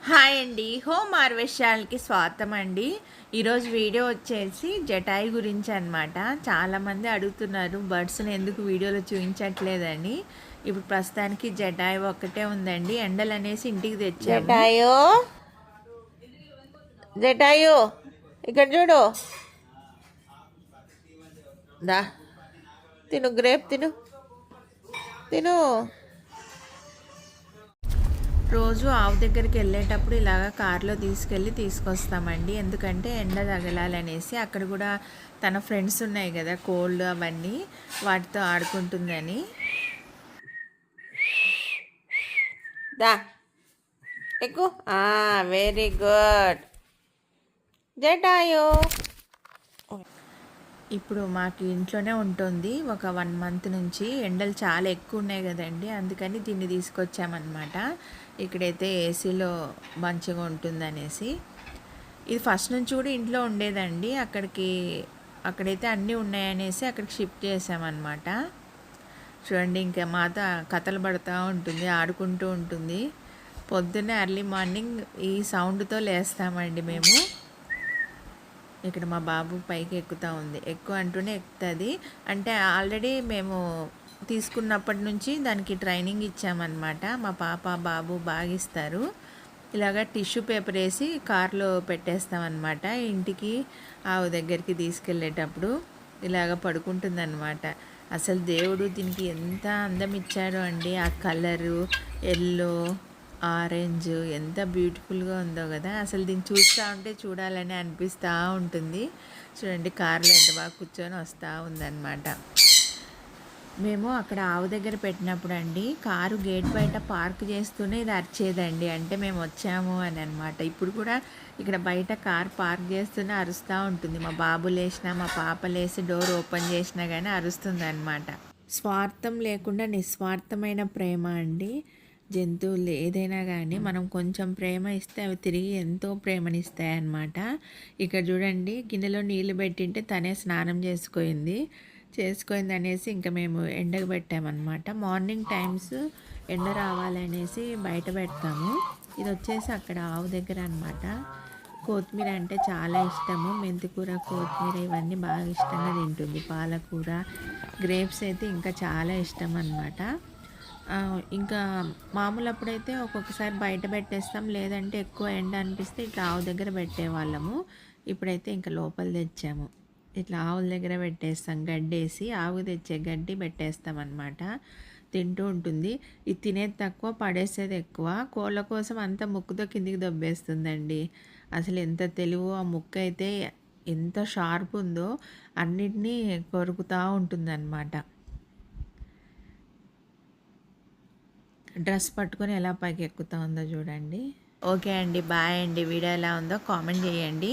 Hi అండి, home హార్వెస్ట్కి స్వాగతం అండి. ఈరోజు వీడియో వచ్చేసి జటాయి గురించి అనమాట. చాలామంది అడుగుతున్నారు బర్డ్స్ని ఎందుకు వీడియోలో చూపించట్లేదని. ఇప్పుడు ప్రస్తుతానికి జటాయి ఒక్కటే ఉందండి. ఎండలు అనేసి ఇంటికి తెచ్చాము. జటాయో జటాయో ఇక్కడ చూడు. దా తిను, గ్రేప్ తిను తిను. రోజు ఆవు దగ్గరికి వెళ్ళేటప్పుడు ఇలాగ కార్లో తీసుకొస్తామండి. ఎందుకంటే ఎండ తగలాలనేసి. అక్కడ కూడా తన ఫ్రెండ్స్ ఉన్నాయి కదా, కోల్డ్ అవన్నీ, వాటితో ఆడుకుంటుందని. దా ఎక్కు. వెరీ గుడ్ జటాయో. ఇప్పుడు మాకు ఇంట్లోనే ఉంటుంది ఒక 1 మంత్ నుంచి. ఎండలు చాలా ఎక్కువ ఉన్నాయి కదండి, అందుకని దీన్ని తీసుకొచ్చామన్నమాట. ఇక్కడైతే ఏసీలో మంచిగా ఉంటుందనేసి. ఇది ఫస్ట్ నుంచి కూడా ఇంట్లో ఉండేదండి. అక్కడైతే అన్నీ ఉన్నాయనేసి అక్కడికి షిఫ్ట్ చేసామన్నమాట. చూడండి, ఇంకా మాత కథలు పడుతూ ఉంటుంది, ఆడుకుంటూ ఉంటుంది. పొద్దున్నే ఎర్లీ మార్నింగ్ ఈ సౌండ్తో లేస్తామండి మేము. ఇక్కడ మా బాబు పైకి ఎక్కుతూ ఉంది. ఎక్కువ అంటూనే ఎక్కుతుంది. అంటే ఆల్రెడీ మేము తీసుకున్నప్పటి నుంచి దానికి ట్రైనింగ్ ఇచ్చామన్నమాట. మా పాప బాబు బాగా ఇస్తారు. ఇలాగ టిష్యూ పేపర్ వేసి కార్లో పెట్టేస్తామన్నమాట. ఇంటికి ఆవు దగ్గరికి తీసుకెళ్ళేటప్పుడు ఇలాగ పడుకుంటుందన్నమాట. అసలు దేవుడు దీనికి ఎంత అందం ఇచ్చాడో అండి. ఆ కలరు ఎల్లో ఆరెంజ్ ఎంత బ్యూటిఫుల్గా ఉందో కదా. అసలు దీన్ని చూస్తూ ఉంటే చూడాలని అనిపిస్తూ ఉంటుంది. చూడండి, కార్లో ఎంత బాగా కూర్చొని వస్తూ ఉందన్నమాట. మేము అక్కడ ఆవు దగ్గర పెట్టినప్పుడు అండి, కారు గేట్ బయట పార్క్ చేస్తూనే ఇది అరిచేదండి. అంటే మేము వచ్చాము అని అనమాట. ఇప్పుడు కూడా ఇక్కడ బయట కార్ పార్క్ చేస్తూనే అరుస్తూ ఉంటుంది. మా బాబు లేచినా మా పాప లేచి డోర్ ఓపెన్ చేసినా కానీ అరుస్తుంది అనమాట. స్వార్థం లేకుండా నిస్వార్థమైన ప్రేమ అండి. జంతువులు ఏదైనా కానీ మనం కొంచెం ప్రేమ ఇస్తే అవి తిరిగి ఎంతో ప్రేమనిస్తాయి అన్నమాట. ఇక్కడ చూడండి, గిన్నెలో నీళ్ళు పెట్టింటే తనే స్నానం చేసుకుంది అనేసి ఇంకా మేము ఎండకు పెట్టామన్నమాట. మార్నింగ్ టైమ్స్ ఎండ రావాలనేసి బయట పెడతాము. ఇది వచ్చేసి అక్కడ ఆవు దగ్గర అనమాట. కొత్తిమీర అంటే చాలా ఇష్టము. మెంతికూర, కొత్తిమీర ఇవన్నీ బాగా ఇష్టంగా తింటుంది. పాలకూర, గ్రేప్స్ అయితే ఇంకా చాలా ఇష్టం అన్నమాట. ఇంకా మామూలు అప్పుడైతే ఒక్కొక్కసారి బయట పెట్టేస్తాం, లేదంటే ఎక్కువ ఎండ అనిపిస్తే ఇట్లా ఆవు దగ్గర పెట్టేవాళ్ళము. ఇప్పుడైతే ఇంకా లోపల తెచ్చాము. ఇట్లా ఆవుల దగ్గర పెట్టేస్తాం, గడ్డేసి ఆవు తెచ్చే గడ్డి పెట్టేస్తాం అన్నమాట. తింటూ ఉంటుంది. ఇది తినేది తక్కువ, పడేసేది ఎక్కువ. కోళ్ళ కోసం అంతా ముక్కుతో కిందికి దొబ్బేస్తుందండి. అసలు ఎంత తెలివో ఆ ముక్క అయితే, ఎంత షార్ప్ ఉందో, అన్నిటినీ కొరుకుతూ ఉంటుందన్నమాట. డ్రెస్ పట్టుకొని ఎలా పైకి ఎక్కుతూ ఉందో చూడండి. ఓకే అండి, బాయ్ అండి. వీడియో ఎలా ఉందో కామెంట్ చేయండి.